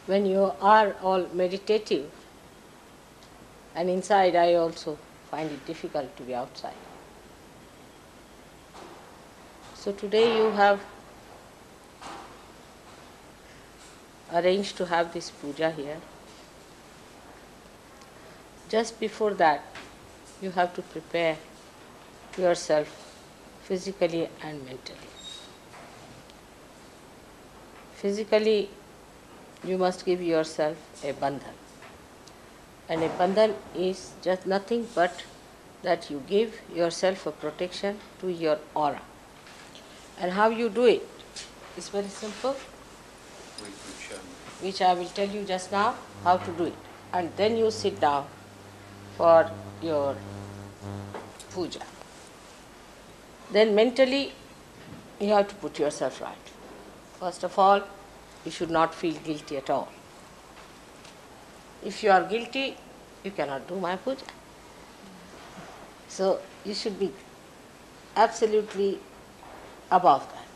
when you are all meditative, and inside I also find it difficult to be outside. So today you have arranged to have this puja here. Just before that, you have to prepare yourself physically and mentally. Physically, you must give yourself a bandhan. And a bandhan is just nothing but that you give yourself a protection to your aura. And how you do it is very simple, which I will tell you just now how to do it. And then you sit down for your puja. Then mentally, you have to put yourself right. First of all, you should not feel guilty at all. If you are guilty, you cannot do my puja. So you should be absolutely above that.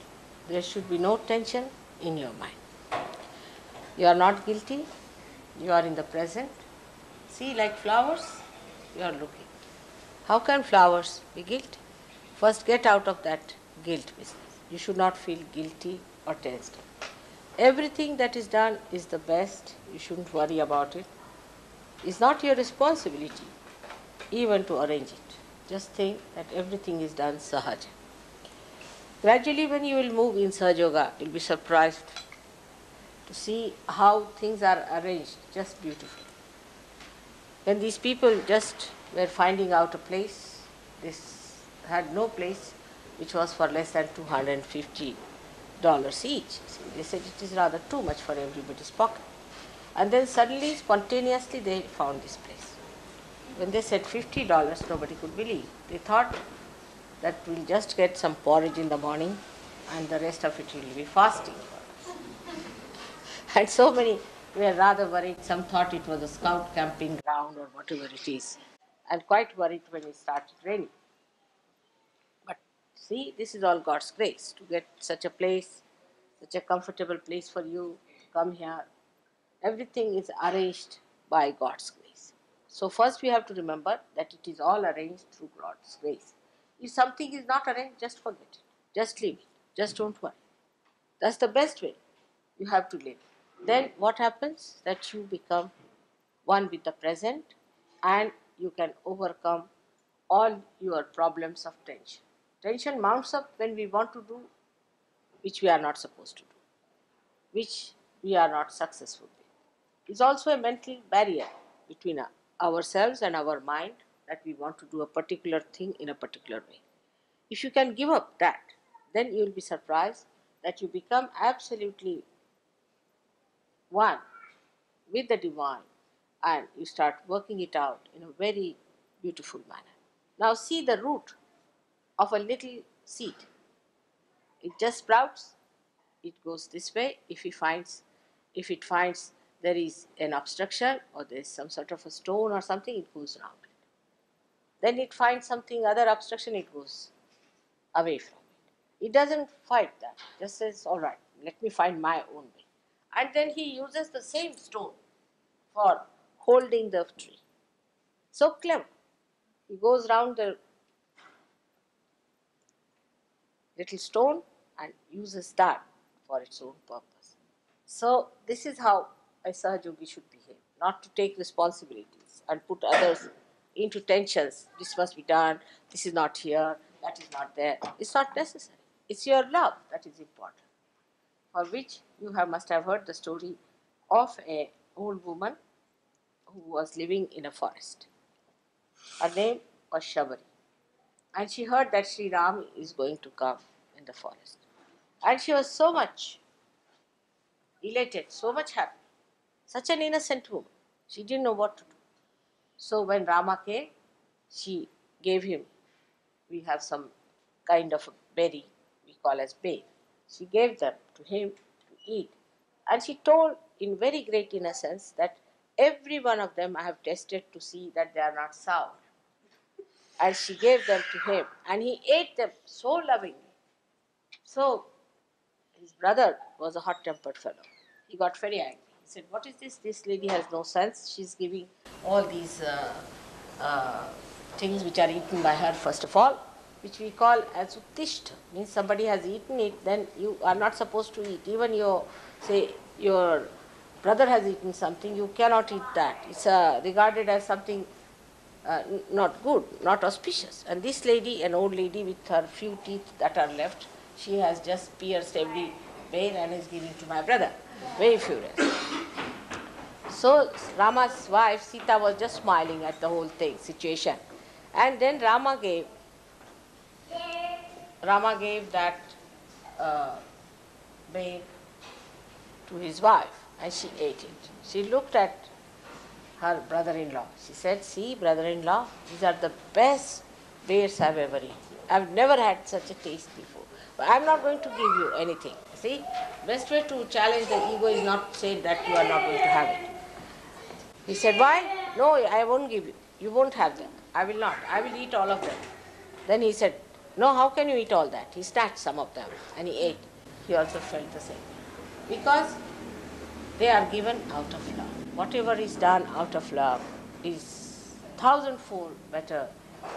There should be no tension in your mind. You are not guilty, you are in the present. See, like flowers, you are looking. How can flowers be guilty? First, get out of that guilt business. You should not feel guilty or tensed up. Everything that is done is the best. You shouldn't worry about it. It's not your responsibility even to arrange it. Just think that everything is done sahaja. Gradually, when you will move in Sahaja Yoga, you'll be surprised to see how things are arranged just beautifully. When these people just were finding out a place, this had no place which was for less than $250 each. See, they said it is rather too much for everybody's pocket. And then suddenly, spontaneously, they found this place. When they said $50, nobody could believe. They thought that we'll just get some porridge in the morning and the rest of it will be fasting. And so many were rather worried. Some thought it was a scout camping ground or whatever it is, and quite worried when it started raining. But see, this is all God's grace to get such a place, such a comfortable place for you to come here. Everything is arranged by God's grace. So first we have to remember that it is all arranged through God's grace. If something is not arranged, just forget it. Just leave it. Just don't worry. That's the best way. You have to live. Then what happens? That you become one with the present and you can overcome all your problems of tension. Tension mounts up when we want to do which we are not supposed to do, which we are not successful with. It's also a mental barrier between ourselves and our mind that we want to do a particular thing in a particular way. If you can give up that, then you will be surprised that you become absolutely one with the divine and you start working it out in a very beautiful manner. Now see the root of a little seed. It just sprouts, it goes this way. If it finds there is an obstruction or there is some sort of a stone or something, it goes around it. Then it finds something other obstruction, it goes away from it. It doesn't fight that. It just says, all right, let me find my own way. And then he uses the same stone for holding the tree. So clever. He goes round the little stone and uses that for its own purpose. So this is how a Sahajogi should behave, not to take responsibilities and put others into tensions. This must be done, this is not here, that is not there. It's not necessary. It's your love that is important, for which you must have heard the story of an old woman who was living in a forest. Her name was Shabari. And she heard that Sri Ram is going to come in the forest. And she was so much elated, so much happy. Such an innocent woman. She didn't know what to do. So when Rama came, she gave him, we have some kind of a berry we call as babe. She gave them to him to eat. And she told in very great innocence that every one of them I have tested to see that they are not sour. And she gave them to him. And he ate them so lovingly. So his brother was a hot-tempered fellow. He got very angry. He said, what is this? This lady has no sense. She's giving all these uh, things which are eaten by her, first of all, which we call as uttishta. Means somebody has eaten it, then you are not supposed to eat. Even your brother has eaten something, you cannot eat that. It's regarded as something not good, not auspicious. And this lady, an old lady with her few teeth that are left, she has just pierced every vein and is giving to my brother. Very furious. So Rama's wife Sita was just smiling at the whole thing, situation. And then Rama gave that vein to his wife, and she ate it. She looked at her brother-in-law. She said, see, brother-in-law, these are the best bears I've ever eaten. I've never had such a taste before. But I'm not going to give you anything. See, best way to challenge the ego is not say that you are not going to have it. He said, why? No, I won't give you. You won't have them. I will not. I will eat all of them. Then he said, no, how can you eat all that? He snatched some of them and he ate. He also felt the same. Because they are given out of love. Whatever is done out of love is thousandfold better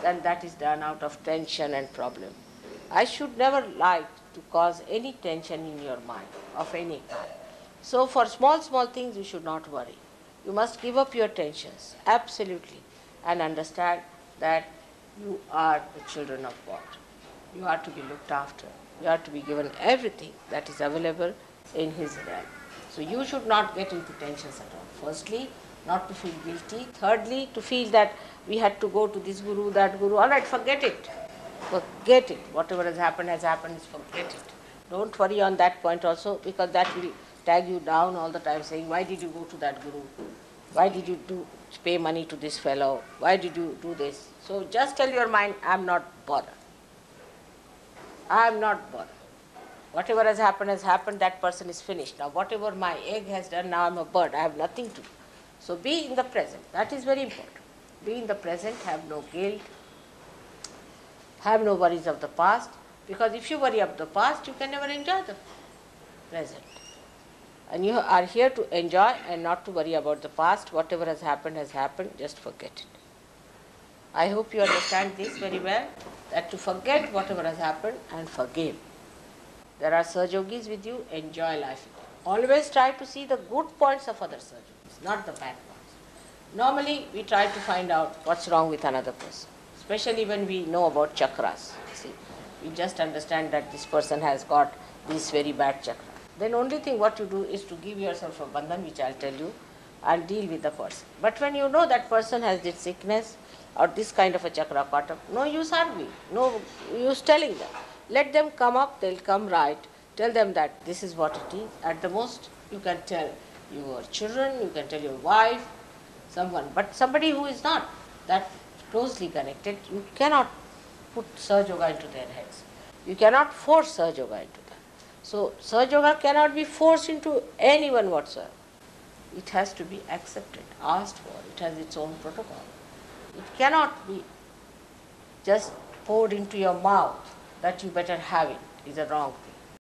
than that is done out of tension and problem. I should never like to cause any tension in your mind of any kind. So for small things you should not worry. You must give up your tensions, absolutely, and understand that you are the children of God. You are to be looked after. You are to be given everything that is available in His realm. So you should not get into tensions at all. Firstly, not to feel guilty. Thirdly, to feel that we had to go to this guru, that guru. All right, forget it. Forget it. Whatever has happened, forget it. Don't worry on that point also, because that will tag you down all the time saying, why did you go to that guru? Why did you pay money to this fellow? Why did you do this? So just tell your mind, I am not bothered. I am not bothered. Whatever has happened, that person is finished. Now whatever my egg has done, now I am a bird. I have nothing to do. So be in the present. That is very important. Be in the present, have no guilt, have no worries of the past, because if you worry of the past, you can never enjoy the present. And you are here to enjoy and not to worry about the past. Whatever has happened, just forget it. I hope you understand this very well, that to forget whatever has happened and forgive. There are Sahajogis with you, enjoy life. Always try to see the good points of other Sahajogis, not the bad ones. Normally, we try to find out what's wrong with another person, especially when we know about chakras. See, we just understand that this person has got this very bad chakra. Then only thing what you do is to give yourself a bandhan, which I'll tell you, and deal with the person. But when you know that person has this sickness or this kind of a chakra caught up, no use arguing, no use telling them. Let them come up, they'll come right. Tell them that this is what it is. At the most, you can tell your children, you can tell your wife, someone. But somebody who is not that closely connected, you cannot put Sahaja Yoga into their heads. You cannot force Sahaja Yoga into them. So Sahaja Yoga cannot be forced into anyone whatsoever. It has to be accepted, asked for. It has its own protocol. It cannot be just poured into your mouth that you better have it. Is a wrong